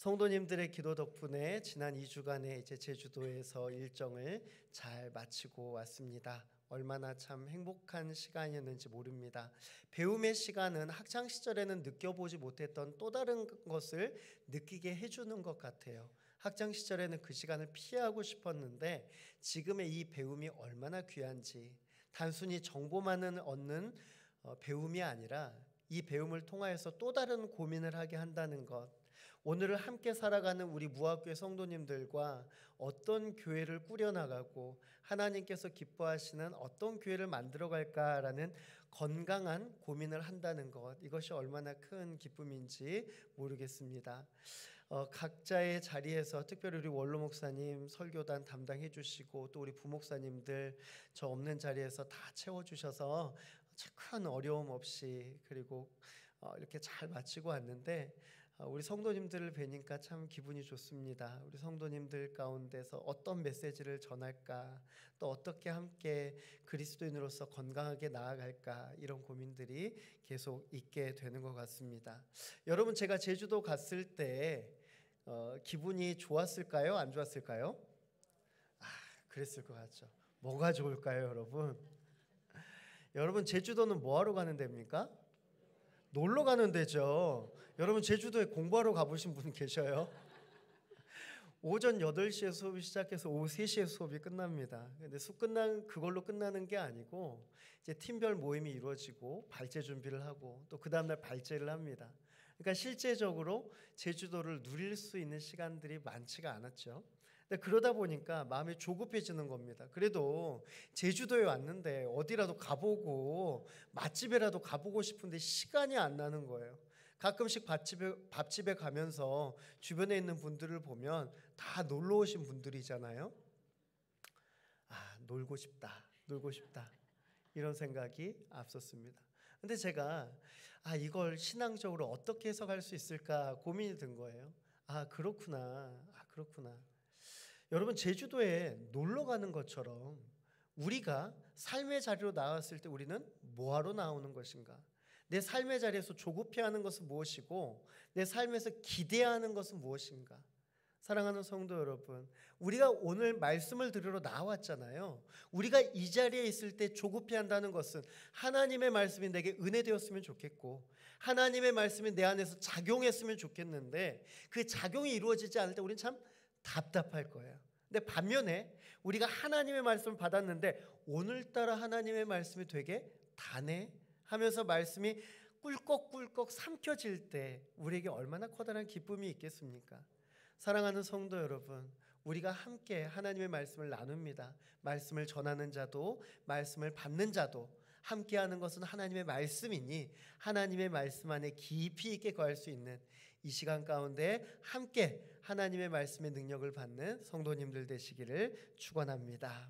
성도님들의 기도 덕분에 지난 2주간의 이제 제주도에서 일정을 잘 마치고 왔습니다. 얼마나 참 행복한 시간이었는지 모릅니다. 배움의 시간은 학창 시절에는 느껴보지 못했던 또 다른 것을 느끼게 해주는 것 같아요. 학창 시절에는 그 시간을 피하고 싶었는데 지금의 이 배움이 얼마나 귀한지, 단순히 정보만을 얻는 배움이 아니라 이 배움을 통하여서 또 다른 고민을 하게 한다는 것, 오늘을 함께 살아가는 우리 무학교의 성도님들과 어떤 교회를 꾸려나가고 하나님께서 기뻐하시는 어떤 교회를 만들어갈까라는 건강한 고민을 한다는 것, 이것이 얼마나 큰 기쁨인지 모르겠습니다. 각자의 자리에서 특별히 우리 원로 목사님 설교단 담당해 주시고 또 우리 부목사님들 저 없는 자리에서 다 채워주셔서 큰 어려움 없이 그리고 이렇게 잘 마치고 왔는데 우리 성도님들을 뵈니까 참 기분이 좋습니다. 우리 성도님들 가운데서 어떤 메시지를 전할까, 또 어떻게 함께 그리스도인으로서 건강하게 나아갈까, 이런 고민들이 계속 있게 되는 것 같습니다. 여러분, 제가 제주도 갔을 때 기분이 좋았을까요? 안 좋았을까요? 그랬을 것 같죠. 뭐가 좋을까요, 여러분? 여러분, 제주도는 뭐하러 가는 데입니까? 놀러 가는 데죠. 여러분, 제주도에 공부하러 가보신 분 계셔요? 오전 8시에 수업이 시작해서 오후 3시에 수업이 끝납니다. 근데 수업 그걸로 끝나는 게 아니고 이제 팀별 모임이 이루어지고 발제 준비를 하고 또 그 다음날 발제를 합니다. 그러니까 실제적으로 제주도를 누릴 수 있는 시간들이 많지가 않았죠. 그러다 보니까 마음이 조급해지는 겁니다. 그래도 제주도에 왔는데 어디라도 가보고 맛집에라도 가보고 싶은데 시간이 안 나는 거예요. 가끔씩 밥집에 가면서 주변에 있는 분들을 보면 다 놀러 오신 분들이잖아요. 놀고 싶다 이런 생각이 앞섰습니다. 근데 제가 이걸 신앙적으로 어떻게 해석할 수 있을까 고민이 든 거예요. 그렇구나. 여러분, 제주도에 놀러 가는 것처럼 우리가 삶의 자리로 나왔을 때 우리는 뭐하러 나오는 것인가? 내 삶의 자리에서 조급해하는 것은 무엇이고 내 삶에서 기대하는 것은 무엇인가? 사랑하는 성도 여러분, 우리가 오늘 말씀을 들으러 나왔잖아요. 우리가 이 자리에 있을 때 조급해한다는 것은 하나님의 말씀이 내게 은혜되었으면 좋겠고 하나님의 말씀이 내 안에서 작용했으면 좋겠는데 그 작용이 이루어지지 않을 때 우리는 참 답답할 거예요. 근데 반면에 우리가 하나님의 말씀을 받았는데 오늘따라 하나님의 말씀이 되게 다네 하면서 말씀이 꿀꺽꿀꺽 삼켜질 때 우리에게 얼마나 커다란 기쁨이 있겠습니까? 사랑하는 성도 여러분, 우리가 함께 하나님의 말씀을 나눕니다. 말씀을 전하는 자도 말씀을 받는 자도 함께하는 것은 하나님의 말씀이니 하나님의 말씀 안에 깊이 있게 거할 수 있는 이 시간 가운데 함께 하나님의 말씀의 능력을 받는 성도님들 되시기를 축원합니다.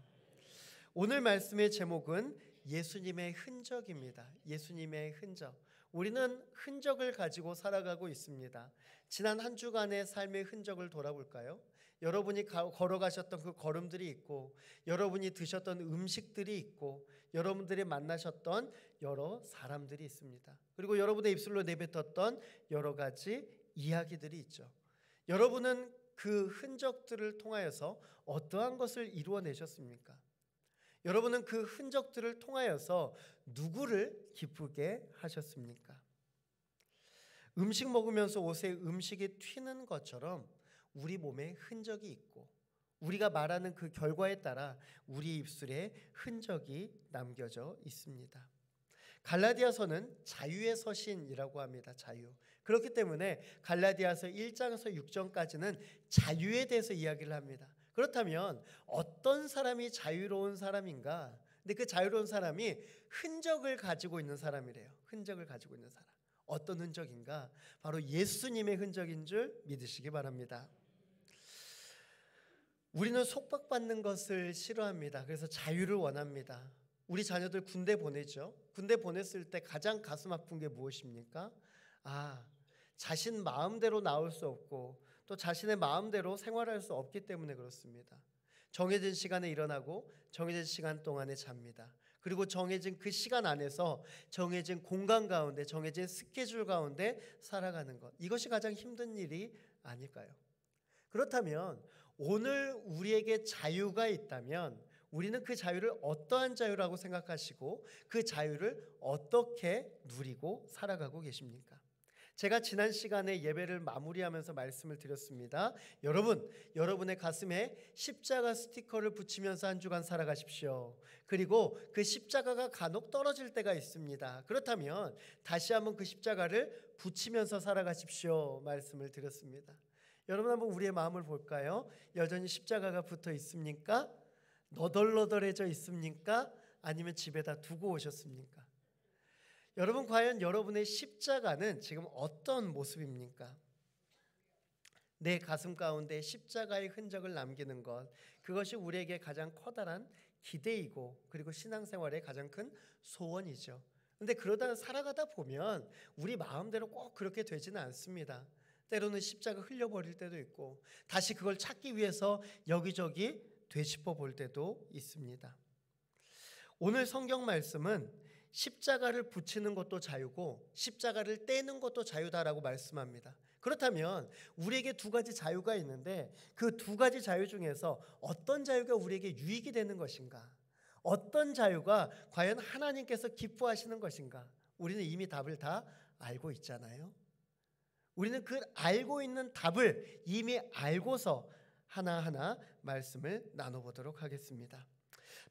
오늘 말씀의 제목은 예수님의 흔적입니다. 예수님의 흔적. 우리는 흔적을 가지고 살아가고 있습니다. 지난 한 주간의 삶의 흔적을 돌아볼까요? 여러분이 걸어가셨던 그 걸음들이 있고 여러분이 드셨던 음식들이 있고 여러분들이 만나셨던 여러 사람들이 있습니다. 그리고 여러분의 입술로 내뱉었던 여러 가지 이야기들이 있죠. 여러분은 그 흔적들을 통하여서 어떠한 것을 이루어내셨습니까? 여러분은 그 흔적들을 통하여서 누구를 기쁘게 하셨습니까? 음식 먹으면서 옷에 음식이 튀는 것처럼 우리 몸에 흔적이 있고 우리가 말하는 그 결과에 따라 우리 입술에 흔적이 남겨져 있습니다. 갈라디아서는 자유의 서신이라고 합니다. 자유. 그렇기 때문에 갈라디아서 1장에서 6장까지는 자유에 대해서 이야기를 합니다. 그렇다면 어떤 사람이 자유로운 사람인가? 근데 그 자유로운 사람이 흔적을 가지고 있는 사람이래요. 흔적을 가지고 있는 사람. 어떤 흔적인가? 바로 예수님의 흔적인 줄 믿으시기 바랍니다. 우리는 속박받는 것을 싫어합니다. 그래서 자유를 원합니다. 우리 자녀들 군대 보내죠. 군대 보냈을 때 가장 가슴 아픈 게 무엇입니까? 자신 마음대로 나올 수 없고 또 자신의 마음대로 생활할 수 없기 때문에 그렇습니다. 정해진 시간에 일어나고 정해진 시간 동안에 잡니다. 그리고 정해진 그 시간 안에서 정해진 공간 가운데 정해진 스케줄 가운데 살아가는 것, 이것이 가장 힘든 일이 아닐까요? 그렇다면 오늘 우리에게 자유가 있다면 우리는 그 자유를 어떠한 자유라고 생각하시고 그 자유를 어떻게 누리고 살아가고 계십니까? 제가 지난 시간에 예배를 마무리하면서 말씀을 드렸습니다. 여러분의 가슴에 십자가 스티커를 붙이면서 한 주간 살아가십시오. 그리고 그 십자가가 간혹 떨어질 때가 있습니다. 그렇다면 다시 한번 그 십자가를 붙이면서 살아가십시오 말씀을 드렸습니다. 여러분, 한번 우리의 마음을 볼까요? 여전히 십자가가 붙어 있습니까? 너덜너덜해져 있습니까? 아니면 집에다 두고 오셨습니까? 여러분, 과연 여러분의 십자가는 지금 어떤 모습입니까? 내 가슴 가운데 십자가의 흔적을 남기는 것, 그것이 우리에게 가장 커다란 기대이고 그리고 신앙생활의 가장 큰 소원이죠. 그런데 그러다 살아가다 보면 우리 마음대로 꼭 그렇게 되지는 않습니다. 때로는 십자가 흘려버릴 때도 있고 다시 그걸 찾기 위해서 여기저기 되짚어 볼 때도 있습니다. 오늘 성경 말씀은 십자가를 붙이는 것도 자유고 십자가를 떼는 것도 자유다라고 말씀합니다. 그렇다면 우리에게 두 가지 자유가 있는데 그 두 가지 자유 중에서 어떤 자유가 우리에게 유익이 되는 것인가? 어떤 자유가 과연 하나님께서 기뻐하시는 것인가? 우리는 이미 답을 다 알고 있잖아요. 우리는 그 알고 있는 답을 이미 알고서 하나하나 말씀을 나눠보도록 하겠습니다.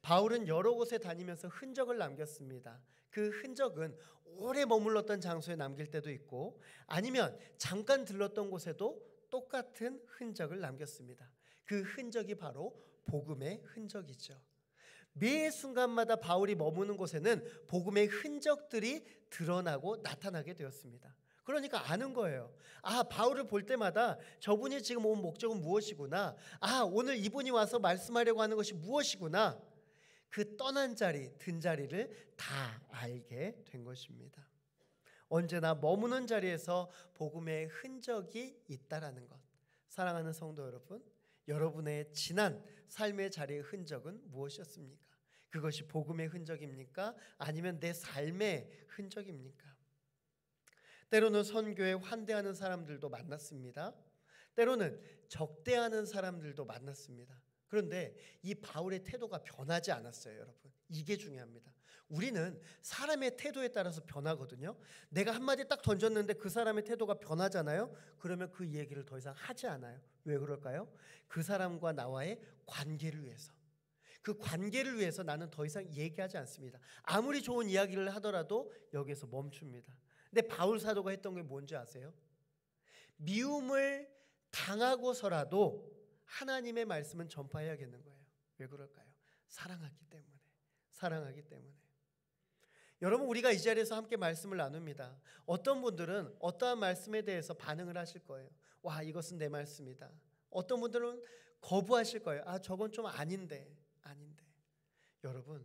바울은 여러 곳에 다니면서 흔적을 남겼습니다. 그 흔적은 오래 머물렀던 장소에 남길 때도 있고 아니면 잠깐 들렀던 곳에도 똑같은 흔적을 남겼습니다. 그 흔적이 바로 복음의 흔적이죠. 매 순간마다 바울이 머무는 곳에는 복음의 흔적들이 드러나고 나타나게 되었습니다. 그러니까 아는 거예요. 아, 바울을 볼 때마다 저분이 지금 온 목적은 무엇이구나. 아, 오늘 이분이 와서 말씀하려고 하는 것이 무엇이구나. 그 떠난 자리, 든 자리를 다 알게 된 것입니다. 언제나 머무는 자리에서 복음의 흔적이 있다라는 것. 사랑하는 성도 여러분, 여러분의 지난 삶의 자리의 흔적은 무엇이었습니까? 그것이 복음의 흔적입니까? 아니면 내 삶의 흔적입니까? 때로는 선교에 환대하는 사람들도 만났습니다. 때로는 적대하는 사람들도 만났습니다. 그런데 이 바울의 태도가 변하지 않았어요, 여러분. 이게 중요합니다. 우리는 사람의 태도에 따라서 변하거든요. 내가 한마디 딱 던졌는데 그 사람의 태도가 변하잖아요. 그러면 그 얘기를 더 이상 하지 않아요. 왜 그럴까요? 그 사람과 나와의 관계를 위해서. 그 관계를 위해서 나는 더 이상 얘기하지 않습니다. 아무리 좋은 이야기를 하더라도 여기에서 멈춥니다. 근데 바울 사도가 했던 게 뭔지 아세요? 미움을 당하고서라도 하나님의 말씀은 전파해야겠는 거예요. 왜 그럴까요? 사랑하기 때문에. 사랑하기 때문에. 여러분, 우리가 이 자리에서 함께 말씀을 나눕니다. 어떤 분들은 어떠한 말씀에 대해서 반응을 하실 거예요. 와, 이것은 내 말씀이다. 어떤 분들은 거부하실 거예요. 아, 저건 좀 아닌데. 여러분,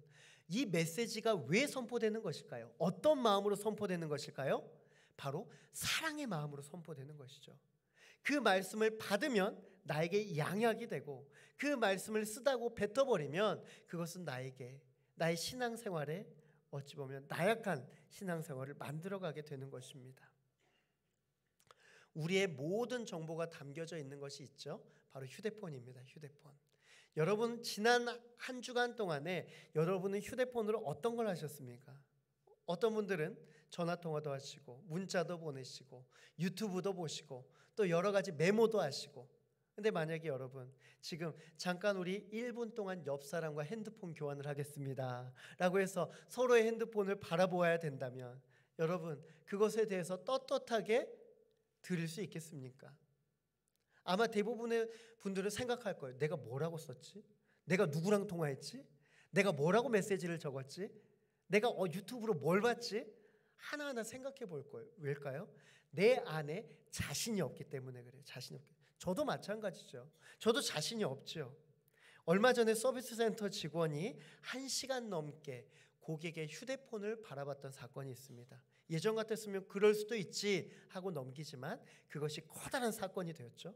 이 메시지가 왜 선포되는 것일까요? 어떤 마음으로 선포되는 것일까요? 바로 사랑의 마음으로 선포되는 것이죠. 그 말씀을 받으면 나에게 양약이 되고 그 말씀을 쓰다고 뱉어버리면 그것은 나에게 나의 신앙생활에 어찌 보면 나약한 신앙생활을 만들어가게 되는 것입니다. 우리의 모든 정보가 담겨져 있는 것이 있죠. 바로 휴대폰입니다. 휴대폰. 여러분, 지난 한 주간 동안에 여러분은 휴대폰으로 어떤 걸 하셨습니까? 어떤 분들은 전화통화도 하시고 문자도 보내시고 유튜브도 보시고 또 여러 가지 메모도 하시고. 근데 만약에 여러분 지금 잠깐 우리 1분 동안 옆 사람과 핸드폰 교환을 하겠습니다 라고 해서 서로의 핸드폰을 바라보아야 된다면 여러분 그것에 대해서 떳떳하게 드릴 수 있겠습니까? 아마 대부분의 분들은 생각할 거예요. 내가 뭐라고 썼지? 내가 누구랑 통화했지? 내가 뭐라고 메시지를 적었지? 내가 유튜브로 뭘 봤지? 하나하나 생각해 볼 거예요. 왜일까요? 내 안에 자신이 없기 때문에 그래요. 자신이 없기. 저도 마찬가지죠. 저도 자신이 없죠. 얼마 전에 서비스 센터 직원이 1시간 넘게 고객의 휴대폰을 바라봤던 사건이 있습니다. 예전 같았으면 그럴 수도 있지 하고 넘기지만 그것이 커다란 사건이 되었죠.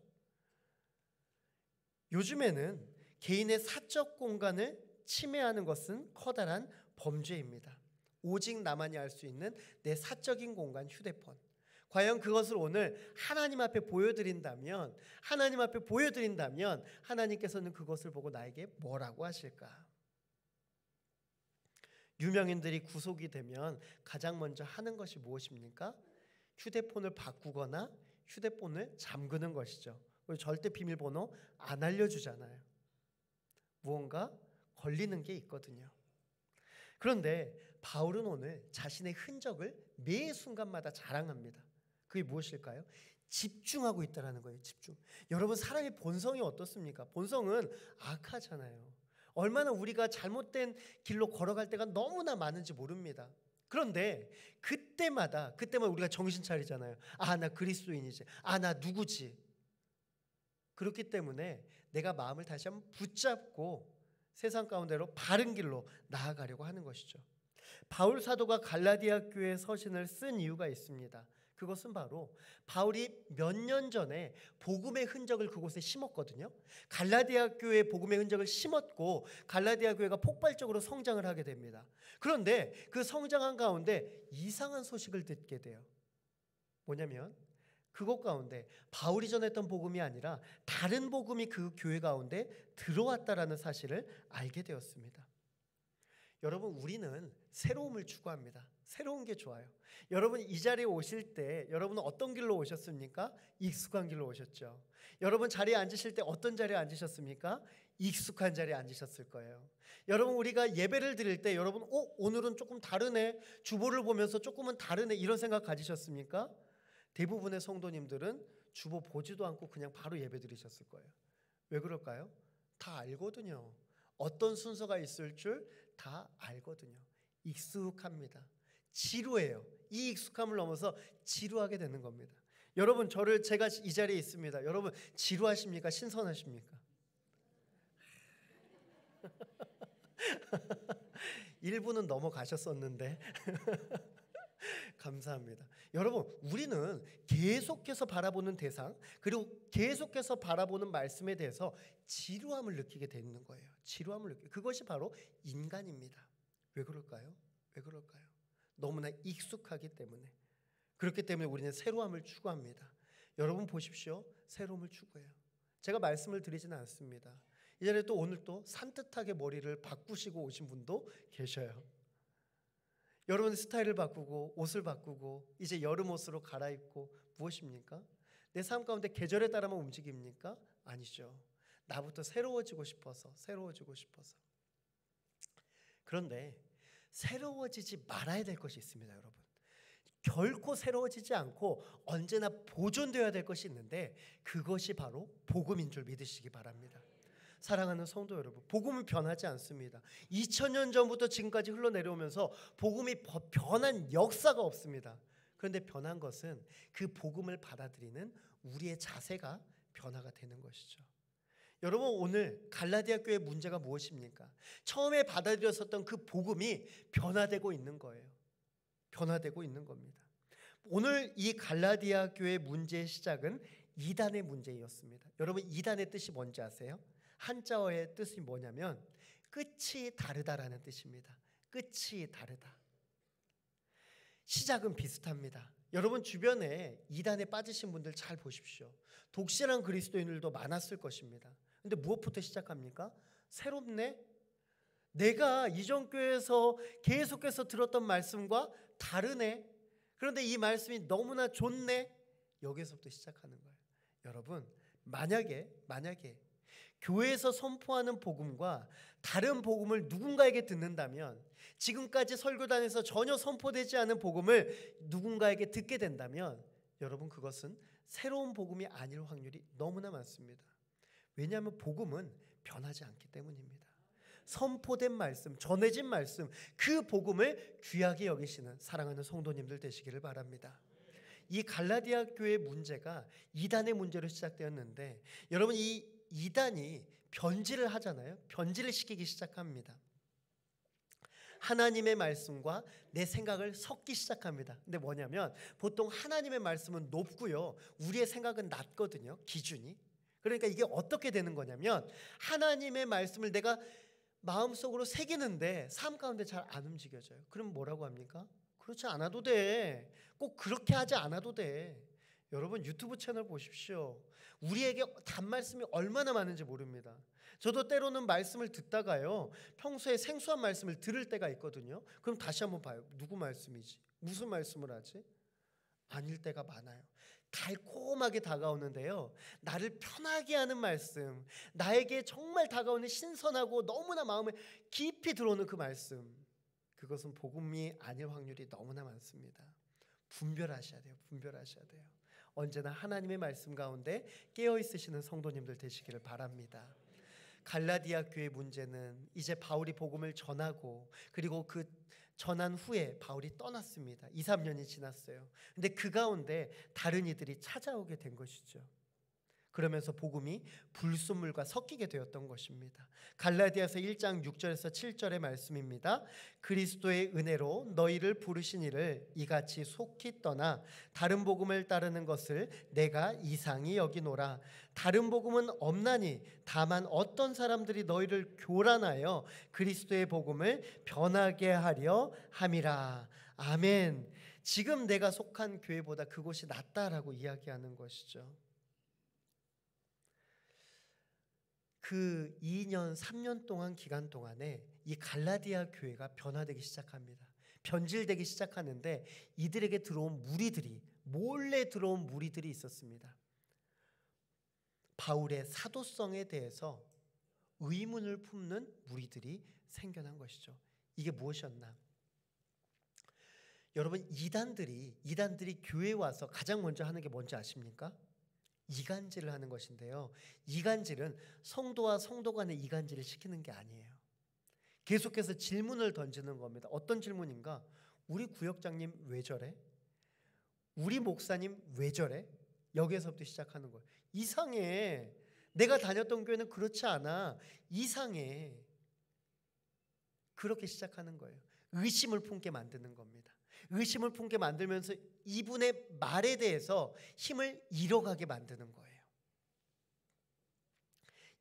요즘에는 개인의 사적 공간을 침해하는 것은 커다란 범죄입니다. 오직 나만이 알 수 있는 내 사적인 공간 휴대폰. 과연 그것을 오늘 하나님 앞에 보여드린다면 하나님께서는 그것을 보고 나에게 뭐라고 하실까? 유명인들이 구속이 되면 가장 먼저 하는 것이 무엇입니까? 휴대폰을 바꾸거나 휴대폰을 잠그는 것이죠. 그리고 절대 비밀번호 안 알려주잖아요. 무언가 걸리는 게 있거든요. 그런데 바울은 오늘 자신의 흔적을 매 순간마다 자랑합니다. 그게 무엇일까요? 집중하고 있다는 거예요. 집중. 여러분, 사람의 본성이 어떻습니까? 본성은 악하잖아요. 얼마나 우리가 잘못된 길로 걸어갈 때가 너무나 많은지 모릅니다. 그런데 그때마다 우리가 정신 차리잖아요. 아, 나 그리스도인이지. 아, 나 누구지. 그렇기 때문에 내가 마음을 다시 한번 붙잡고 세상 가운데로 바른 길로 나아가려고 하는 것이죠. 바울 사도가 갈라디아 교회 서신을 쓴 이유가 있습니다. 그것은 바로 바울이 몇 년 전에 복음의 흔적을 그곳에 심었거든요. 갈라디아 교회에 복음의 흔적을 심었고 갈라디아 교회가 폭발적으로 성장을 하게 됩니다. 그런데 그 성장한 가운데 이상한 소식을 듣게 돼요. 뭐냐면 그곳 가운데 바울이 전했던 복음이 아니라 다른 복음이 그 교회 가운데 들어왔다라는 사실을 알게 되었습니다. 여러분, 우리는 새로움을 추구합니다. 새로운 게 좋아요. 여러분, 이 자리에 오실 때 여러분은 어떤 길로 오셨습니까? 익숙한 길로 오셨죠. 여러분, 자리에 앉으실 때 어떤 자리에 앉으셨습니까? 익숙한 자리에 앉으셨을 거예요. 여러분, 우리가 예배를 드릴 때 여러분 오늘은 조금 다르네, 주보를 보면서 조금은 다르네, 이런 생각 가지셨습니까? 대부분의 성도님들은 주보 보지도 않고 그냥 바로 예배 드리셨을 거예요. 왜 그럴까요? 다 알거든요. 어떤 순서가 있을 줄 다 알거든요. 익숙합니다. 지루해요. 이 익숙함을 넘어서 지루하게 되는 겁니다. 여러분, 제가 이 자리에 있습니다. 여러분, 지루하십니까? 신선하십니까? 1분은 넘어가셨었는데 감사합니다. 여러분, 우리는 계속해서 바라보는 대상, 그리고 계속해서 바라보는 말씀에 대해서 지루함을 느끼게 되는 거예요. 그것이 바로 인간입니다. 왜 그럴까요? 너무나 익숙하기 때문에. 그렇기 때문에 우리는 새로움을 추구합니다. 여러분 보십시오. 새로움을 추구해요. 제가 말씀을 드리지는 않습니다. 이 자리에 또 오늘 또 산뜻하게 머리를 바꾸시고 오신 분도 계셔요. 여러분, 스타일을 바꾸고 옷을 바꾸고 이제 여름 옷으로 갈아입고 무엇입니까? 내 삶 가운데 계절에 따라만 움직입니까? 아니죠. 나부터 새로워지고 싶어서. 그런데 새로워지지 말아야 될 것이 있습니다, 여러분. 결코 새로워지지 않고 언제나 보존되어야 될 것이 있는데 그것이 바로 복음인 줄 믿으시기 바랍니다. 사랑하는 성도 여러분, 복음은 변하지 않습니다. 2000년 전부터 지금까지 흘러내려오면서 복음이 변한 역사가 없습니다. 그런데 변한 것은 그 복음을 받아들이는 우리의 자세가 변화가 되는 것이죠. 여러분, 오늘 갈라디아 교회의 문제가 무엇입니까? 처음에 받아들였었던 그 복음이 변화되고 있는 거예요. 변화되고 있는 겁니다. 오늘 이 갈라디아 교회의 문제의 시작은 이단의 문제였습니다. 여러분, 이단의 뜻이 뭔지 아세요? 한자어의 뜻이 뭐냐면 끝이 다르다라는 뜻입니다. 끝이 다르다. 시작은 비슷합니다. 여러분, 주변에 이단에 빠지신 분들 잘 보십시오. 독실한 그리스도인들도 많았을 것입니다. 근데 무엇부터 시작합니까? 새롭네? 내가 이전 교회에서 계속해서 들었던 말씀과 다르네? 그런데 이 말씀이 너무나 좋네? 여기서부터 시작하는 거예요. 여러분, 만약에 교회에서 선포하는 복음과 다른 복음을 누군가에게 듣는다면, 지금까지 설교단에서 전혀 선포되지 않은 복음을 누군가에게 듣게 된다면 여러분, 그것은 새로운 복음이 아닐 확률이 너무나 많습니다. 왜냐하면 복음은 변하지 않기 때문입니다. 선포된 말씀, 전해진 말씀, 그 복음을 귀하게 여기시는 사랑하는 성도님들 되시기를 바랍니다. 이 갈라디아 교회의 문제가 이단의 문제로 시작되었는데, 여러분, 이 이단이 변질을 하잖아요. 변질을 시키기 시작합니다. 하나님의 말씀과 내 생각을 섞기 시작합니다. 근데 뭐냐면 보통 하나님의 말씀은 높고요, 우리의 생각은 낮거든요, 기준이. 그러니까 이게 어떻게 되는 거냐면 하나님의 말씀을 내가 마음속으로 새기는데 삶 가운데 잘 안 움직여져요. 그럼 뭐라고 합니까? 그렇지 않아도 돼. 꼭 그렇게 하지 않아도 돼. 여러분 유튜브 채널 보십시오. 우리에게 단말씀이 얼마나 많은지 모릅니다. 저도 때로는 말씀을 듣다가요, 평소에 생소한 말씀을 들을 때가 있거든요. 그럼 다시 한번 봐요. 누구 말씀이지? 무슨 말씀을 하지? 아닐 때가 많아요. 달콤하게 다가오는데요, 나를 편하게 하는 말씀, 나에게 정말 다가오는 신선하고 너무나 마음에 깊이 들어오는 그 말씀, 그것은 복음이 아닐 확률이 너무나 많습니다. 분별하셔야 돼요. 분별하셔야 돼요. 언제나 하나님의 말씀 가운데 깨어있으시는 성도님들 되시기를 바랍니다. 갈라디아 교회 문제는 이제 바울이 복음을 전하고, 그리고 그 전한 후에 바울이 떠났습니다. 2, 3년이 지났어요. 근데 그 가운데 다른 이들이 찾아오게 된 것이죠. 그러면서 복음이 불순물과 섞이게 되었던 것입니다. 갈라디아서 1장 6절에서 7절의 말씀입니다. 그리스도의 은혜로 너희를 부르신 이를 이같이 속히 떠나 다른 복음을 따르는 것을 내가 이상히 여기노라. 다른 복음은 없나니 다만 어떤 사람들이 너희를 교란하여 그리스도의 복음을 변하게 하려 함이라. 아멘. 지금 내가 속한 교회보다 그곳이 낫다라고 이야기하는 것이죠. 그 2년, 3년 동안 기간 동안에 이 갈라디아 교회가 변화되기 시작합니다. 변질되기 시작하는데 이들에게 들어온 무리들이, 몰래 들어온 무리들이 있었습니다. 바울의 사도성에 대해서 의문을 품는 무리들이 생겨난 것이죠. 이게 무엇이었나? 여러분, 이단들이 교회에 와서 가장 먼저 하는 게 뭔지 아십니까? 이간질을 하는 것인데요, 이간질은 성도와 성도 간의 이간질을 시키는 게 아니에요. 계속해서 질문을 던지는 겁니다. 어떤 질문인가? 우리 구역장님 왜 저래? 우리 목사님 왜 저래? 여기에서부터 시작하는 거예요. 이상해. 내가 다녔던 교회는 그렇지 않아. 이상해. 그렇게 시작하는 거예요. 의심을 품게 만드는 겁니다. 의심을 품게 만들면서 이분의 말에 대해서 힘을 잃어가게 만드는 거예요.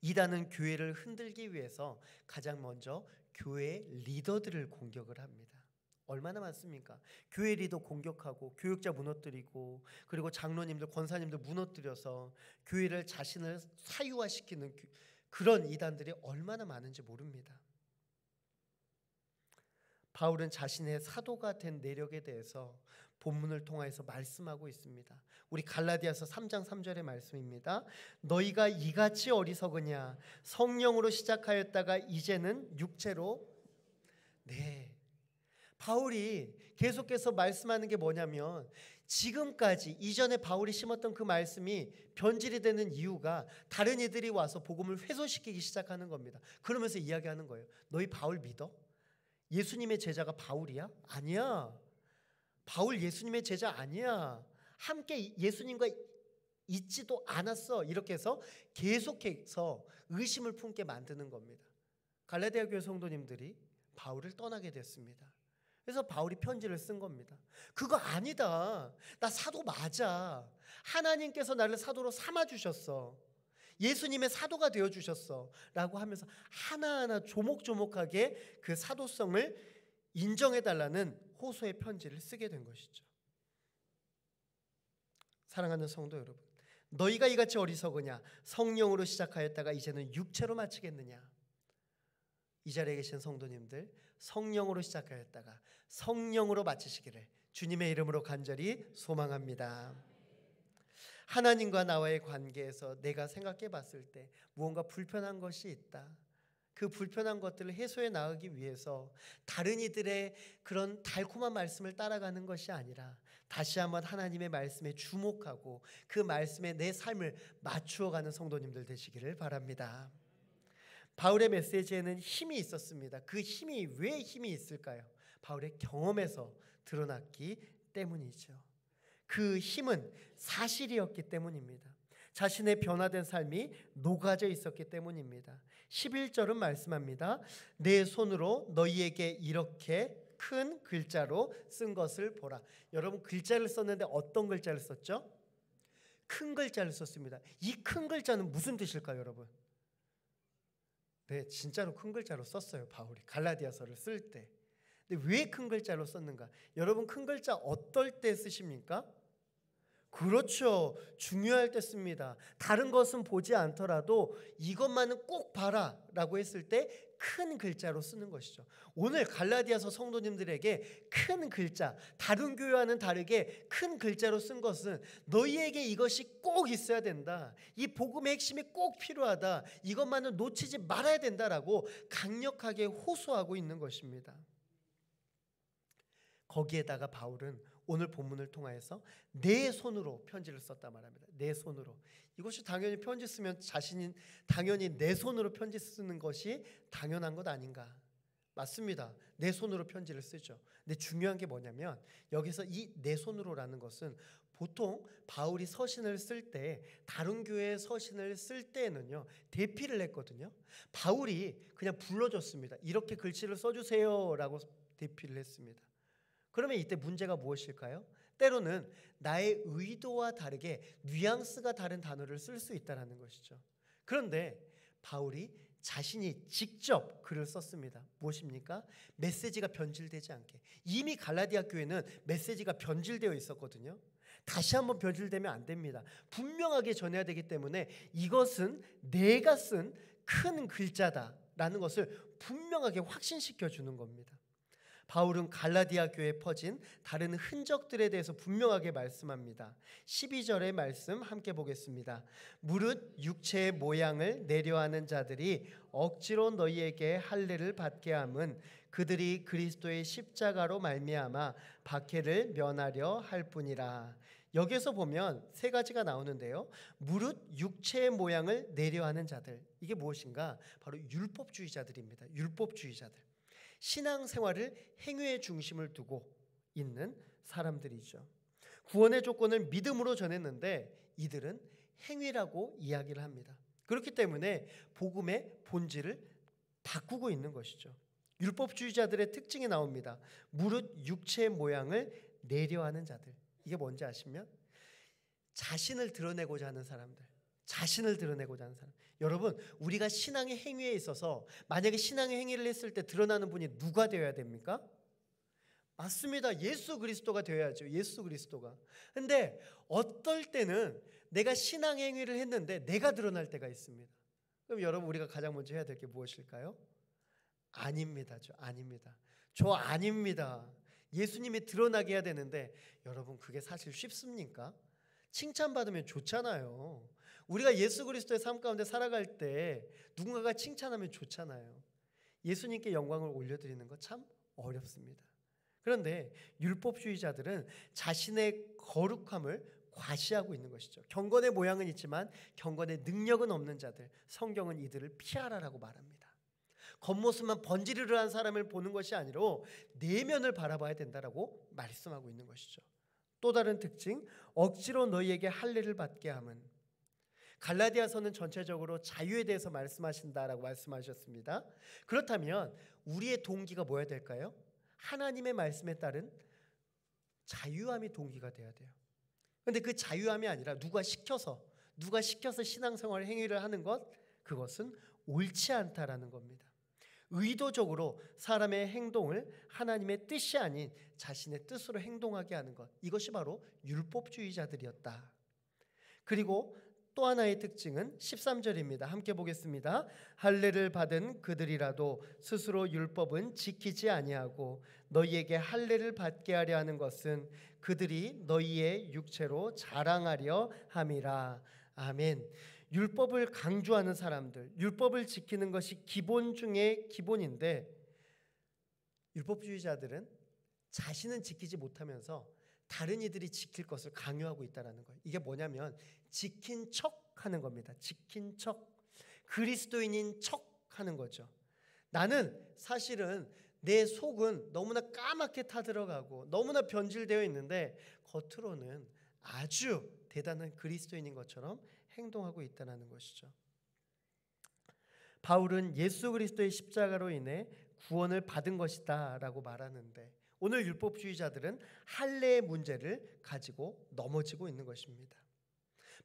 이단은 교회를 흔들기 위해서 가장 먼저 교회 리더들을 공격을 합니다. 얼마나 많습니까? 교회 리더 공격하고 교육자 무너뜨리고, 그리고 장로님들, 권사님들 무너뜨려서 교회를 자신을 사유화시키는 그런 이단들이 얼마나 많은지 모릅니다. 바울은 자신의 사도가 된 내력에 대해서 본문을 통해서 말씀하고 있습니다. 우리 갈라디아서 3장 3절의 말씀입니다. 너희가 이같이 어리석으냐? 성령으로 시작하였다가 이제는 육체로. 네, 바울이 계속해서 말씀하는 게 뭐냐면, 지금까지 이전에 바울이 심었던 그 말씀이 변질이 되는 이유가 다른 이들이 와서 복음을 훼손시키기 시작하는 겁니다. 그러면서 이야기하는 거예요. 너희 바울 믿어? 예수님의 제자가 바울이야? 아니야. 바울 예수님의 제자 아니야. 함께 예수님과 있지도 않았어. 이렇게 해서 계속해서 의심을 품게 만드는 겁니다. 갈라디아 교회 성도님들이 바울을 떠나게 됐습니다. 그래서 바울이 편지를 쓴 겁니다. 그거 아니다. 나 사도 맞아. 하나님께서 나를 사도로 삼아주셨어. 예수님의 사도가 되어주셨어 라고 하면서 하나하나 조목조목하게 그 사도성을 인정해달라는 호소의 편지를 쓰게 된 것이죠. 사랑하는 성도 여러분, 너희가 이같이 어리석으냐? 성령으로 시작하였다가 이제는 육체로 마치겠느냐? 이 자리에 계신 성도님들, 성령으로 시작하였다가 성령으로 마치시기를 주님의 이름으로 간절히 소망합니다. 하나님과 나와의 관계에서 내가 생각해 봤을 때 무언가 불편한 것이 있다. 그 불편한 것들을 해소해 나가기 위해서 다른 이들의 그런 달콤한 말씀을 따라가는 것이 아니라 다시 한번 하나님의 말씀에 주목하고 그 말씀에 내 삶을 맞추어가는 성도님들 되시기를 바랍니다. 바울의 메시지에는 힘이 있었습니다. 그 힘이 왜 힘이 있을까요? 바울의 경험에서 드러났기 때문이죠. 그 힘은 사실이었기 때문입니다. 자신의 변화된 삶이 녹아져 있었기 때문입니다. 11절은 말씀합니다. 내 손으로 너희에게 이렇게 큰 글자로 쓴 것을 보라. 여러분, 글자를 썼는데 어떤 글자를 썼죠? 큰 글자를 썼습니다. 이 큰 글자는 무슨 뜻일까요, 여러분? 네, 진짜로 큰 글자로 썼어요. 바울이 갈라디아서를 쓸 때. 근데 왜 큰 글자로 썼는가? 여러분, 큰 글자 어떨 때 쓰십니까? 그렇죠. 중요할 때 씁니다. 다른 것은 보지 않더라도 이것만은 꼭 봐라 라고 했을 때 큰 글자로 쓰는 것이죠. 오늘 갈라디아서 성도님들에게 큰 글자, 다른 교회와는 다르게 큰 글자로 쓴 것은 너희에게 이것이 꼭 있어야 된다, 이 복음의 핵심이 꼭 필요하다, 이것만은 놓치지 말아야 된다라고 강력하게 호소하고 있는 것입니다. 거기에다가 바울은 오늘 본문을 통하여서 내 손으로 편지를 썼다 말합니다. 내 손으로. 이것이 당연히 편지 쓰면 자신이 당연히 내 손으로 편지 쓰는 것이 당연한 것 아닌가? 맞습니다. 내 손으로 편지를 쓰죠. 근데 중요한 게 뭐냐면 여기서 이 내 손으로라는 것은 보통 바울이 서신을 쓸 때, 다른 교회의 서신을 쓸 때에는요 대피를 했거든요. 바울이 그냥 불러줬습니다. 이렇게 글씨를 써주세요 라고 대피를 했습니다. 그러면 이때 문제가 무엇일까요? 때로는 나의 의도와 다르게 뉘앙스가 다른 단어를 쓸 수 있다는 것이죠. 그런데 바울이 자신이 직접 글을 썼습니다. 무엇입니까? 메시지가 변질되지 않게. 이미 갈라디아 교회는 메시지가 변질되어 있었거든요. 다시 한번 변질되면 안 됩니다. 분명하게 전해야 되기 때문에 이것은 내가 쓴 큰 글자다라는 것을 분명하게 확신시켜 주는 겁니다. 바울은 갈라디아 교회에 퍼진 다른 흔적들에 대해서 분명하게 말씀합니다. 12절의 말씀 함께 보겠습니다. 무릇 육체의 모양을 내려하는 자들이 억지로 너희에게 할례를 받게 함은 그들이 그리스도의 십자가로 말미암아 박해를 면하려 할 뿐이라. 여기에서 보면 세 가지가 나오는데요. 무릇 육체의 모양을 내려하는 자들, 이게 무엇인가? 바로 율법주의자들입니다. 율법주의자들. 신앙생활을 행위의 중심을 두고 있는 사람들이죠. 구원의 조건을 믿음으로 전했는데 이들은 행위라고 이야기를 합니다. 그렇기 때문에 복음의 본질을 바꾸고 있는 것이죠. 율법주의자들의 특징이 나옵니다. 무릇 육체의 모양을 내려하는 자들. 이게 뭔지 아시면 자신을 드러내고자 하는 사람들, 자신을 드러내고자 하는 사람. 여러분, 우리가 신앙의 행위에 있어서 만약에 신앙의 행위를 했을 때 드러나는 분이 누가 되어야 됩니까? 맞습니다. 예수 그리스도가 되어야죠. 예수 그리스도가. 근데 어떨 때는 내가 신앙의 행위를 했는데 내가 드러날 때가 있습니다. 그럼 여러분, 우리가 가장 먼저 해야 될 게 무엇일까요? 아닙니다. 저 아닙니다. 예수님이 드러나게 해야 되는데 여러분, 그게 사실 쉽습니까? 칭찬받으면 좋잖아요. 우리가 예수 그리스도의 삶 가운데 살아갈 때 누군가가 칭찬하면 좋잖아요. 예수님께 영광을 올려드리는 거 참 어렵습니다. 그런데 율법주의자들은 자신의 거룩함을 과시하고 있는 것이죠. 경건의 모양은 있지만 경건의 능력은 없는 자들, 성경은 이들을 피하라라고 말합니다. 겉모습만 번지르르한 사람을 보는 것이 아니라 내면을 바라봐야 된다라고 말씀하고 있는 것이죠. 또 다른 특징, 억지로 너희에게 할례를 받게 함은. 갈라디아서는 전체적으로 자유에 대해서 말씀하신다라고 말씀하셨습니다. 그렇다면 우리의 동기가 뭐야 될까요? 하나님의 말씀에 따른 자유함이 동기가 돼야 돼요. 그런데 그 자유함이 아니라 누가 시켜서 신앙생활 행위를 하는 것, 그것은 옳지 않다라는 겁니다. 의도적으로 사람의 행동을 하나님의 뜻이 아닌 자신의 뜻으로 행동하게 하는 것, 이것이 바로 율법주의자들이었다. 그리고 또 하나의 특징은 13절입니다. 함께 보겠습니다. 할례를 받은 그들이라도 스스로 율법은 지키지 아니하고 너희에게 할례를 받게 하려 하는 것은 그들이 너희의 육체로 자랑하려 함이라. 아멘. 율법을 강조하는 사람들, 율법을 지키는 것이 기본 중에 기본인데 율법주의자들은 자신은 지키지 못하면서 다른 이들이 지킬 것을 강요하고 있다는 거예요. 이게 뭐냐면 지킨 척 하는 겁니다. 지킨 척. 그리스도인인 척 하는 거죠. 나는 사실은 내 속은 너무나 까맣게 타들어가고 너무나 변질되어 있는데 겉으로는 아주 대단한 그리스도인인 것처럼 행동하고 있다는 것이죠. 바울은 예수 그리스도의 십자가로 인해 구원을 받은 것이다 라고 말하는데 오늘 율법주의자들은 할례의 문제를 가지고 넘어지고 있는 것입니다.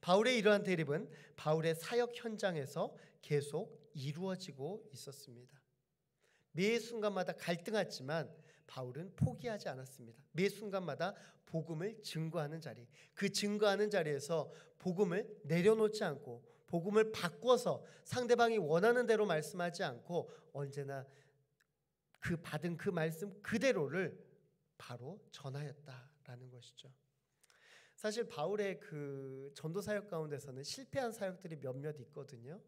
바울의 이러한 대립은 바울의 사역 현장에서 계속 이루어지고 있었습니다. 매 순간마다 갈등했지만 바울은 포기하지 않았습니다. 매 순간마다 복음을 증거하는 자리, 그 증거하는 자리에서 복음을 내려놓지 않고 복음을 바꿔서 상대방이 원하는 대로 말씀하지 않고 언제나 그 받은 그 말씀 그대로를 바로 전하였다라는 것이죠. 사실 바울의 그 전도 사역 가운데서는 실패한 사역들이 몇몇 있거든요.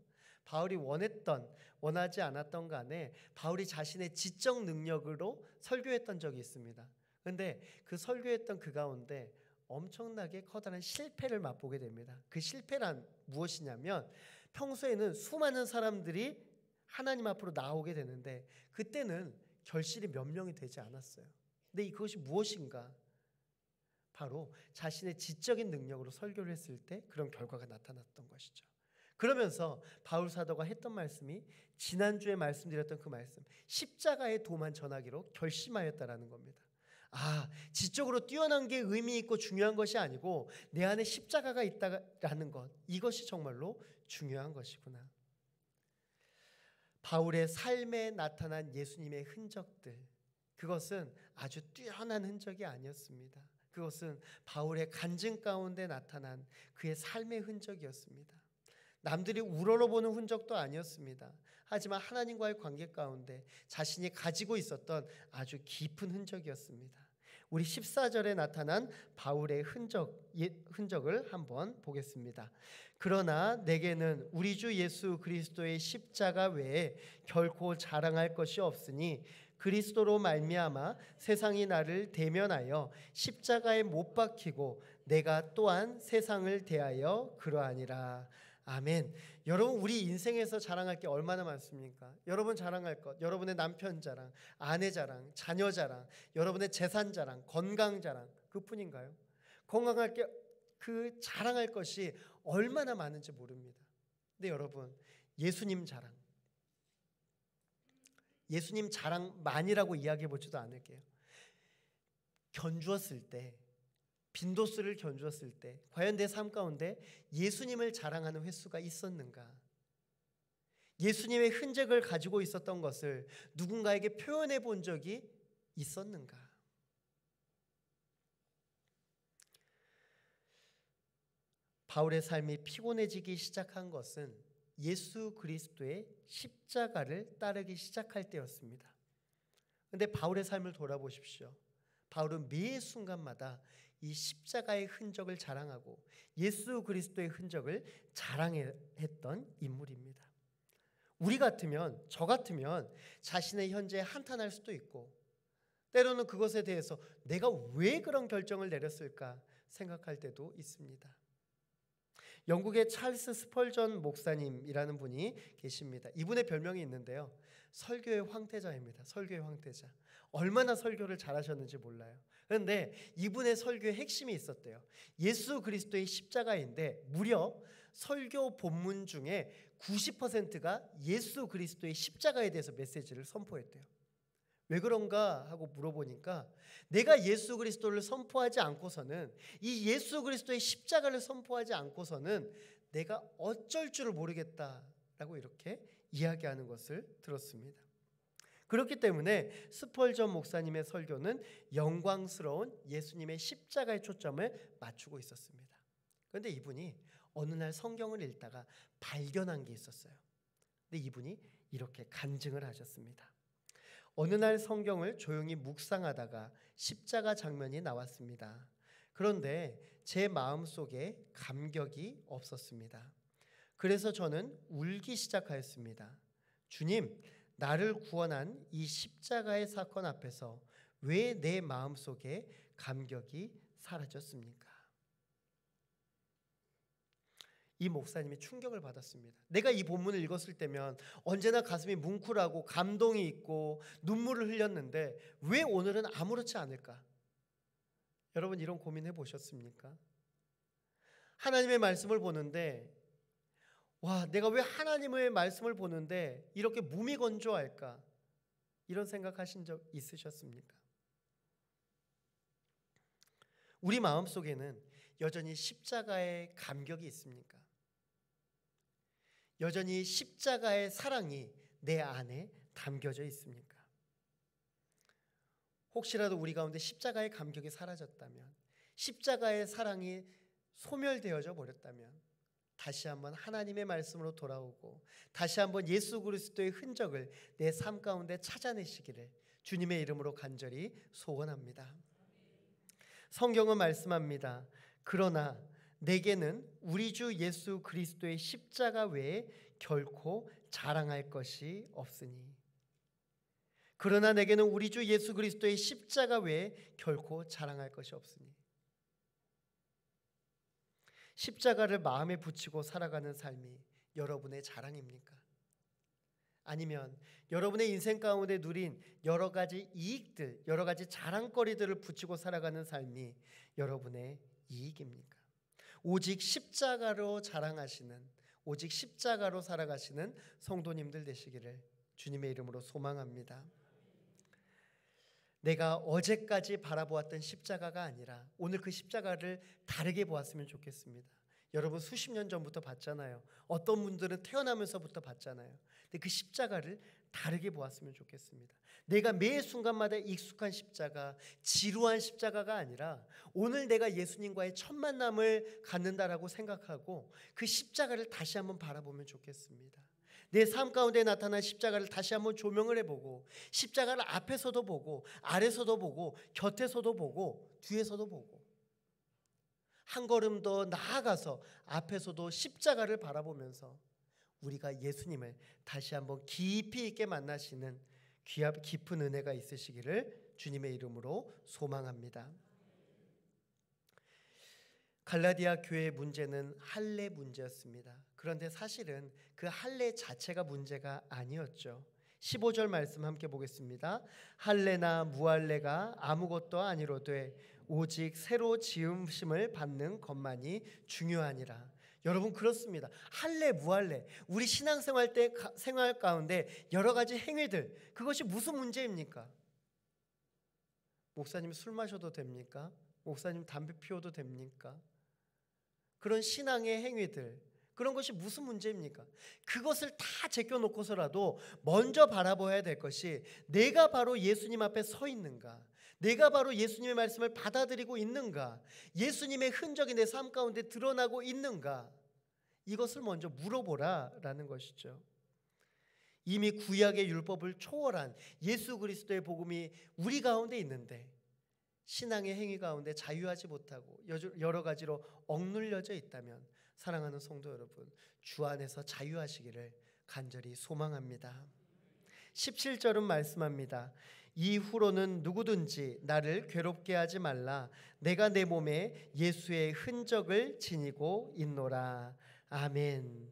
바울이 원하지 않았던 간에 바울이 자신의 지적 능력으로 설교했던 적이 있습니다. 그런데 그 설교했던 그 가운데 엄청나게 커다란 실패를 맛보게 됩니다. 그 실패란 무엇이냐면 평소에는 수많은 사람들이 하나님 앞으로 나오게 되는데 그때는 결실이 몇 명이 되지 않았어요. 근데 이것이 무엇인가? 바로 자신의 지적인 능력으로 설교를 했을 때 그런 결과가 나타났던 것이죠. 그러면서 바울 사도가 했던 말씀이 지난주에 말씀드렸던 그 말씀, 십자가의 도만 전하기로 결심하였다라는 겁니다. 지적으로 뛰어난 게 의미 있고 중요한 것이 아니고 내 안에 십자가가 있다라는 것, 이것이 정말로 중요한 것이구나. 바울의 삶에 나타난 예수님의 흔적들, 그것은 아주 뛰어난 흔적이 아니었습니다. 그것은 바울의 간증 가운데 나타난 그의 삶의 흔적이었습니다. 남들이 우러러보는 흔적도 아니었습니다. 하지만 하나님과의 관계 가운데 자신이 가지고 있었던 아주 깊은 흔적이었습니다. 우리 14절에 나타난 바울의 흔적을 한번 보겠습니다. 그러나 내게는 우리 주 예수 그리스도의 십자가 외에 결코 자랑할 것이 없으니 그리스도로 말미암아 세상이 나를 대면하여 십자가에 못 박히고 내가 또한 세상을 대하여 그러하니라. 아멘. 여러분, 우리 인생에서 자랑할 게 얼마나 많습니까? 여러분 자랑할 것, 여러분의 남편 자랑, 아내 자랑, 자녀 자랑, 여러분의 재산 자랑, 건강 자랑, 그뿐인가요? 건강할 게 그 자랑할 것이 얼마나 많은지 모릅니다. 근데 여러분, 예수님 자랑만이라고 이야기해 보지도 않을게요. 견주었을 때, 빈도수를 견주었을 때 과연 내 삶 가운데 예수님을 자랑하는 횟수가 있었는가? 예수님의 흔적을 가지고 있었던 것을 누군가에게 표현해 본 적이 있었는가? 바울의 삶이 피곤해지기 시작한 것은 예수 그리스도의 십자가를 따르기 시작할 때였습니다. 그런데 바울의 삶을 돌아보십시오. 바울은 매 순간마다 이 십자가의 흔적을 자랑하고 예수 그리스도의 흔적을 자랑했던 인물입니다. 우리 같으면, 저 같으면 자신의 현재에 한탄할 수도 있고 때로는 그것에 대해서 내가 왜 그런 결정을 내렸을까 생각할 때도 있습니다. 영국의 찰스 스펄전 목사님이라는 분이 계십니다. 이분의 별명이 있는데요. 설교의 황태자입니다. 설교의 황태자. 얼마나 설교를 잘하셨는지 몰라요. 그런데 이분의 설교의 핵심이 있었대요. 예수 그리스도의 십자가인데 무려 설교 본문 중에 90%가 예수 그리스도의 십자가에 대해서 메시지를 선포했대요. 왜 그런가 하고 물어보니까 내가 예수 그리스도를 선포하지 않고서는, 이 예수 그리스도의 십자가를 선포하지 않고서는 내가 어쩔 줄을 모르겠다라고 이렇게 이야기하는 것을 들었습니다. 그렇기 때문에 스펄전 목사님의 설교는 영광스러운 예수님의 십자가에 초점을 맞추고 있었습니다. 그런데 이분이 어느 날 성경을 읽다가 발견한 게 있었어요. 근데 이분이 이렇게 간증을 하셨습니다. 어느 날 성경을 조용히 묵상하다가 십자가 장면이 나왔습니다. 그런데 제 마음속에 감격이 없었습니다. 그래서 저는 울기 시작하였습니다. 주님, 나를 구원한 이 십자가의 사건 앞에서 왜 내 마음속에 감격이 사라졌습니까? 이 목사님이 충격을 받았습니다. 내가 이 본문을 읽었을 때면 언제나 가슴이 뭉클하고 감동이 있고 눈물을 흘렸는데 왜 오늘은 아무렇지 않을까? 여러분, 이런 고민해 보셨습니까? 하나님의 말씀을 보는데 내가 왜 하나님의 말씀을 보는데 이렇게 무미건조할까? 이런 생각하신 적 있으셨습니까? 우리 마음속에는 여전히 십자가의 감격이 있습니까? 여전히 십자가의 사랑이 내 안에 담겨져 있습니까? 혹시라도 우리 가운데 십자가의 감격이 사라졌다면, 십자가의 사랑이 소멸되어져 버렸다면 다시 한번 하나님의 말씀으로 돌아오고 다시 한번 예수 그리스도의 흔적을 내 삶 가운데 찾아내시기를 주님의 이름으로 간절히 소원합니다. 성경은 말씀합니다. 그러나 내게는 우리 주 예수 그리스도의 십자가 외에 결코 자랑할 것이 없으니. 그러나 내게는 우리 주 예수 그리스도의 십자가 외에 결코 자랑할 것이 없으니. 십자가를 마음에 붙이고 살아가는 삶이 여러분의 자랑입니까? 아니면 여러분의 인생 가운데 누린 여러 가지 이익들, 여러 가지 자랑거리들을 붙이고 살아가는 삶이 여러분의 이익입니까? 오직 십자가로 자랑하시는, 오직 십자가로 살아가시는 성도님들 되시기를 주님의 이름으로 소망합니다. 내가 어제까지 바라보았던 십자가가 아니라 오늘 그 십자가를 다르게 보았으면 좋겠습니다. 여러분 수십 년 전부터 봤잖아요. 어떤 분들은 태어나면서부터 봤잖아요. 근데 그 십자가를 다르게 보았으면 좋겠습니다. 내가 매 순간마다 익숙한 십자가, 지루한 십자가가 아니라 오늘 내가 예수님과의 첫 만남을 갖는다라고 생각하고 그 십자가를 다시 한번 바라보면 좋겠습니다. 내 삶 가운데 나타난 십자가를 다시 한번 조명을 해보고 십자가를 앞에서도 보고 아래서도 보고 곁에서도 보고 뒤에서도 보고 한 걸음 더 나아가서 앞에서도 십자가를 바라보면서 우리가 예수님을 다시 한번 깊이 있게 만나시는 깊은 은혜가 있으시기를 주님의 이름으로 소망합니다. 갈라디아 교회의 문제는 할례 문제였습니다. 그런데 사실은 그 할례 자체가 문제가 아니었죠. 15절 말씀 함께 보겠습니다. 할례나 무할례가 아무것도 아니로되 오직 새로 지음심을 받는 것만이 중요하니라. 여러분 그렇습니다. 할례 무할례 우리 신앙생활 때 생활 가운데 여러 가지 행위들, 그것이 무슨 문제입니까? 목사님 술 마셔도 됩니까? 목사님 담배 피워도 됩니까? 그런 신앙의 행위들, 그런 것이 무슨 문제입니까? 그것을 다 제껴놓고서라도 먼저 바라봐야 될 것이 내가 바로 예수님 앞에 서 있는가, 내가 바로 예수님의 말씀을 받아들이고 있는가, 예수님의 흔적이 내 삶 가운데 드러나고 있는가, 이것을 먼저 물어보라라는 것이죠. 이미 구약의 율법을 초월한 예수 그리스도의 복음이 우리 가운데 있는데 신앙의 행위 가운데 자유하지 못하고 여러 가지로 억눌려져 있다면 사랑하는 성도 여러분, 주 안에서 자유하시기를 간절히 소망합니다. 17절은 말씀합니다. 이후로는 누구든지 나를 괴롭게 하지 말라. 내가 내 몸에 예수의 흔적을 지니고 있노라. 아멘.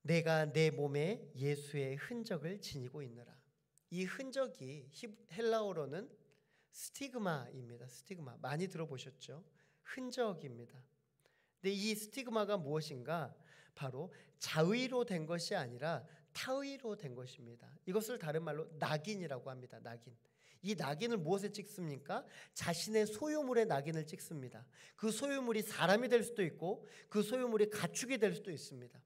내가 내 몸에 예수의 흔적을 지니고 있노라. 이 흔적이 헬라어로는 스티그마입니다. 스티그마 많이 들어보셨죠? 흔적입니다. 근데 이 스티그마가 무엇인가? 바로 자의로 된 것이 아니라 타의로 된 것입니다. 이것을 다른 말로 낙인이라고 합니다. 낙인. 이 낙인을 무엇에 찍습니까? 자신의 소유물에 낙인을 찍습니다. 그 소유물이 사람이 될 수도 있고 그 소유물이 가축이 될 수도 있습니다.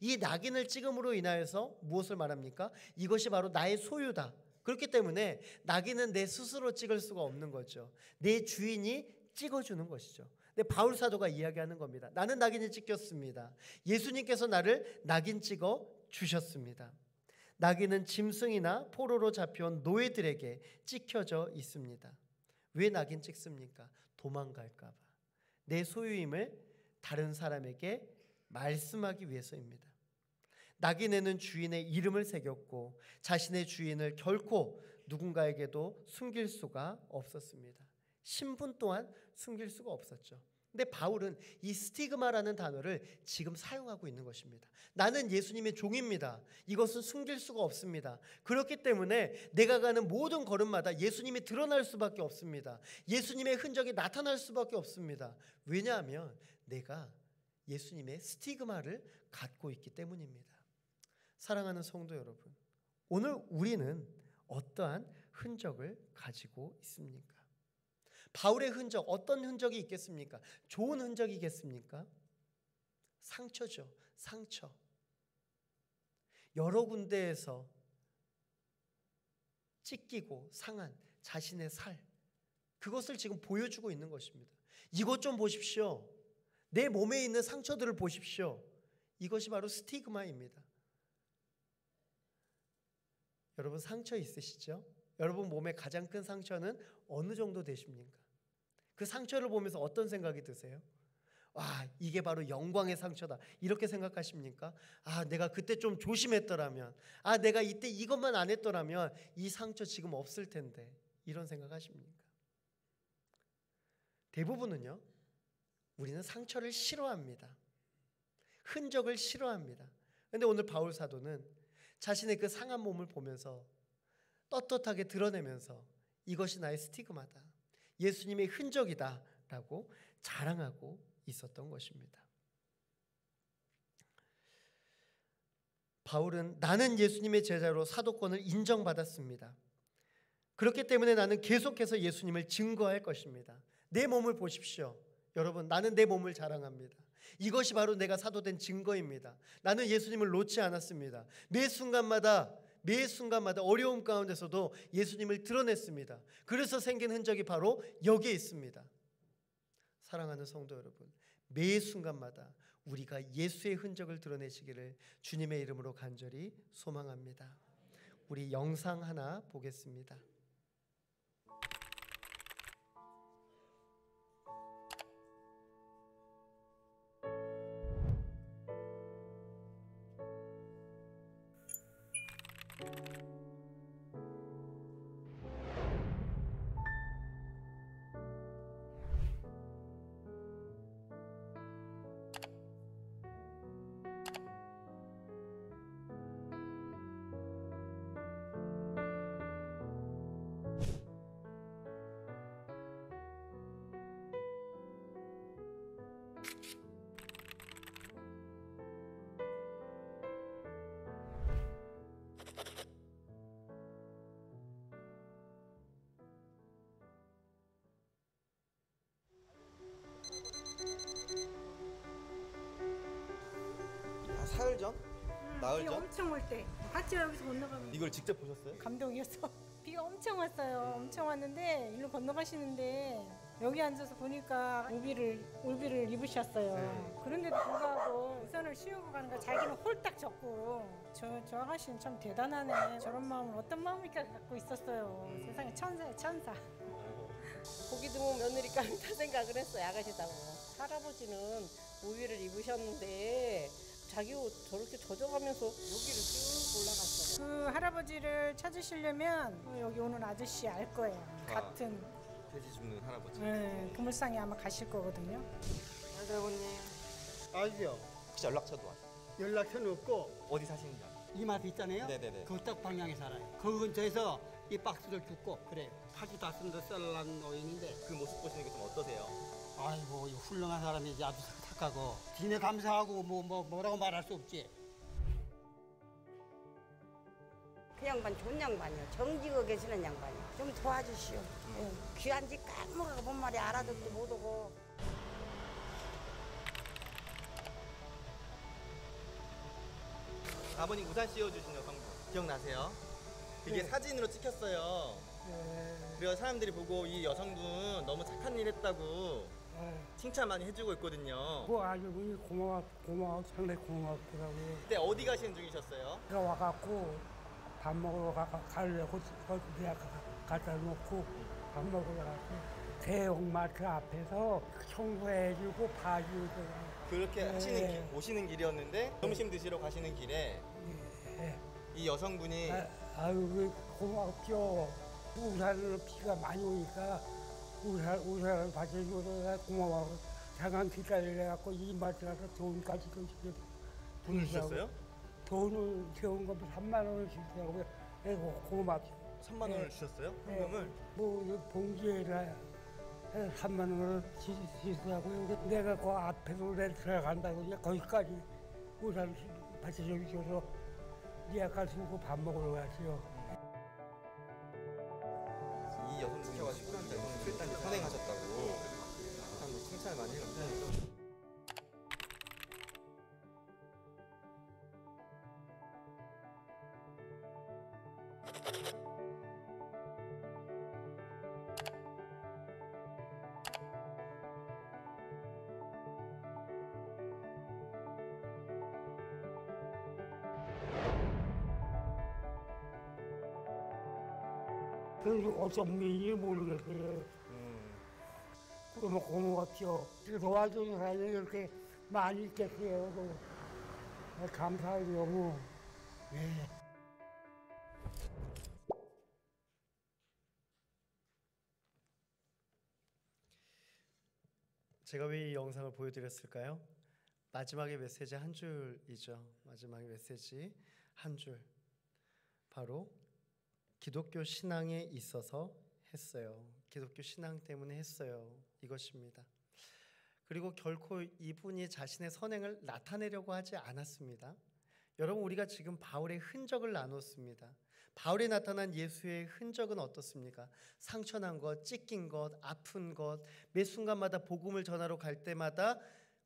이 낙인을 찍음으로 인하여서 무엇을 말합니까? 이것이 바로 나의 소유다. 그렇기 때문에 낙인은 내 스스로 찍을 수가 없는 거죠. 내 주인이 찍어주는 것이죠. 근데 바울 사도가 이야기하는 겁니다. 나는 낙인이 찍혔습니다. 예수님께서 나를 낙인 찍어 주셨습니다. 낙인은 짐승이나 포로로 잡혀온 노예들에게 찍혀져 있습니다. 왜 낙인 찍습니까? 도망갈까 봐. 내 소유임을 다른 사람에게 말씀하기 위해서입니다. 낙인에는 주인의 이름을 새겼고 자신의 주인을 결코 누군가에게도 숨길 수가 없었습니다. 신분 또한 숨길 수가 없었죠. 근데 바울은 이 스티그마라는 단어를 지금 사용하고 있는 것입니다. 나는 예수님의 종입니다. 이것은 숨길 수가 없습니다. 그렇기 때문에 내가 가는 모든 걸음마다 예수님이 드러날 수밖에 없습니다. 예수님의 흔적이 나타날 수밖에 없습니다. 왜냐하면 내가 예수님의 스티그마를 갖고 있기 때문입니다. 사랑하는 성도 여러분, 오늘 우리는 어떠한 흔적을 가지고 있습니까? 바울의 흔적, 어떤 흔적이 있겠습니까? 좋은 흔적이겠습니까? 상처죠. 상처. 여러 군데에서 찢기고 상한 자신의 살, 그것을 지금 보여주고 있는 것입니다. 이것 좀 보십시오. 내 몸에 있는 상처들을 보십시오. 이것이 바로 스티그마입니다. 여러분 상처 있으시죠? 여러분 몸에 가장 큰 상처는 어느 정도 되십니까? 그 상처를 보면서 어떤 생각이 드세요? 와, 이게 바로 영광의 상처다, 이렇게 생각하십니까? 아, 내가 그때 좀 조심했더라면, 아, 내가 이때 이것만 안 했더라면 이 상처 지금 없을 텐데, 이런 생각하십니까? 대부분은요, 우리는 상처를 싫어합니다. 흔적을 싫어합니다. 그런데 오늘 바울 사도는 자신의 그 상한 몸을 보면서 떳떳하게 드러내면서 이것이 나의 스티그마다, 예수님의 흔적이다 라고 자랑하고 있었던 것입니다. 바울은 나는 예수님의 제자로 사도권을 인정받았습니다. 그렇기 때문에 나는 계속해서 예수님을 증거할 것입니다. 내 몸을 보십시오. 여러분, 나는 내 몸을 자랑합니다. 이것이 바로 내가 사도된 증거입니다. 나는 예수님을 놓지 않았습니다. 매 순간마다 어려움 가운데서도 예수님을 드러냈습니다. 그래서 생긴 흔적이 바로 여기에 있습니다. 사랑하는 성도 여러분, 매 순간마다 우리가 예수의 흔적을 드러내시기를 주님의 이름으로 간절히 소망합니다. 우리 영상 하나 보겠습니다. 사흘 전? 나흘 비가 전? 엄청 올 때 같이 여기서 건너가면 이걸 직접 보셨어요? 감동이었어. 비가 엄청 왔어요. 엄청 왔는데 일로 건너가시는데 여기 앉아서 보니까 울비를 입으셨어요. 네. 그런데도 불구하고 우산을 씌우고 가는 거 자기는 홀딱 젖고 저 아가씨는 참 대단하네. 저런 마음을 어떤 마음일까 갖고 있었어요. 세상에 천사야, 천사. 보기 드문 며느리감다 생각을 했어요. 아가씨다고. 할아버지는 우비를 입으셨는데 자기 옷 저렇게 젖어가면서 여기를 쭉 올라갔어요. 그 할아버지를 찾으시려면 여기 오는 아저씨 알 거예요. 같은 돼지 줍는 할아버지. 그물상에 아마 가실 거거든요. 아버님. 알죠. 혹시 연락처도 아세요? 연락처는 없고 어디 사시는지 아세요? 이마트 있잖아요. 네네네. 그 딱 방향에 살아요. 그 근처에서 이 박스를 줍고 그래요. 파주 다쓴데 썰란 노인인데 그 모습 보시는 게 좀 어떠세요? 아이고 이 훌륭한 사람이지. 아주 착하고 지네 감사하고 뭐라고 말할 수 없지. 그 양반 좋은 양반이요. 정직하게 계시는 양반이요. 좀 도와주시오. 귀한 집 깡무가 본 말이 알아듣도 못하고. 아버님 우산 씌워주신 여성분 기억나세요? 이게 사진으로 찍혔어요. 그래서 사람들이 보고 이 여성분 너무 착한 일 했다고 칭찬 많이 해주고 있거든요. 뭐 아주 고마워 상당히 고맙더라고. 그때 어디 가시는 중이셨어요? 내가 와갖고 밥 먹으러 가려고 내가 갖다 놓고 밥 먹으러 가고 대형마트 앞에서 청소해주고 봐주더라고. 그렇게 네. 하시는 오시는 길이었는데 점심 드시러 가시는 길에 이 여성분이 아유 고맙죠. 우산으로 비가 많이 오니까 우산을 받쳐줘서 고마워. 잠깐 기다리려갖고 이마트 가서 돈까지 돈 주셨어요? 돈을 세운 거 3만 원을 주더라고요. 그래서 고맙죠. 3만 원을 주셨어요? 현금을? 뭐 봉지에다 3만 원을 주더라고요. 내가 그 앞에서 들어간다고 이제 거기까지 우산 받쳐줘서 예약할 수 있고 밥 먹으러 갔어요. 이 여성분이 시켜가지고 출단지 선행하셨다고 사람들 칭찬을 많이 해요. 그래서 어떤 일인지 모르겠어요. 그러면 고마웠죠. 도와주는 사람이 이렇게 많이 있겠어요. 감사해요, 너무. 예. 제가 왜 이 영상을 보여드렸을까요? 마지막의 메시지 한 줄이죠. 마지막의 메시지 한 줄. 바로 기독교 신앙에 있어서 했어요. 기독교 신앙 때문에 했어요. 이것입니다. 그리고 결코 이분이 자신의 선행을 나타내려고 하지 않았습니다. 여러분, 우리가 지금 바울의 흔적을 나눴습니다. 바울에 나타난 예수의 흔적은 어떻습니까? 상처난 것, 찢긴 것, 아픈 것, 매 순간마다 복음을 전하러 갈 때마다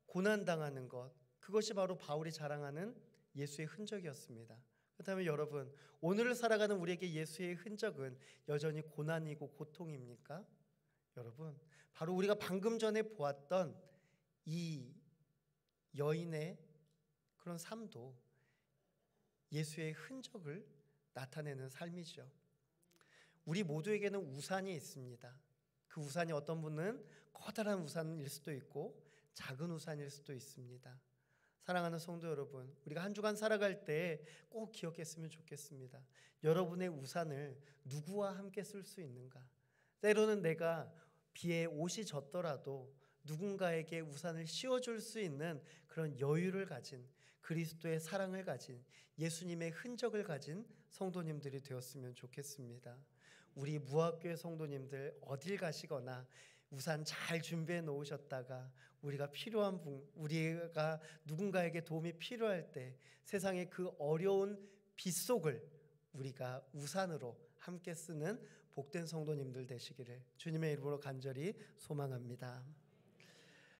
고난당하는 것, 그것이 바로 바울이 자랑하는 예수의 흔적이었습니다. 그렇다면 여러분, 오늘을 살아가는 우리에게 예수의 흔적은 여전히 고난이고 고통입니까? 여러분, 바로 우리가 방금 전에 보았던 이 여인의 그런 삶도 예수의 흔적을 나타내는 삶이죠. 우리 모두에게는 우산이 있습니다. 그 우산이 어떤 분은 커다란 우산일 수도 있고 작은 우산일 수도 있습니다. 사랑하는 성도 여러분, 우리가 한 주간 살아갈 때 꼭 기억했으면 좋겠습니다. 여러분의 우산을 누구와 함께 쓸 수 있는가? 때로는 내가 비에 옷이 젖더라도 누군가에게 우산을 씌워줄 수 있는 그런 여유를 가진, 그리스도의 사랑을 가진, 예수님의 흔적을 가진 성도님들이 되었으면 좋겠습니다. 우리 무학교의 성도님들 어딜 가시거나 우산 잘 준비해 놓으셨다가 우리가 누군가에게 도움이 필요할 때 세상의 그 어려운 빗속을 우리가 우산으로 함께 쓰는 복된 성도님들 되시기를 주님의 이름으로 간절히 소망합니다.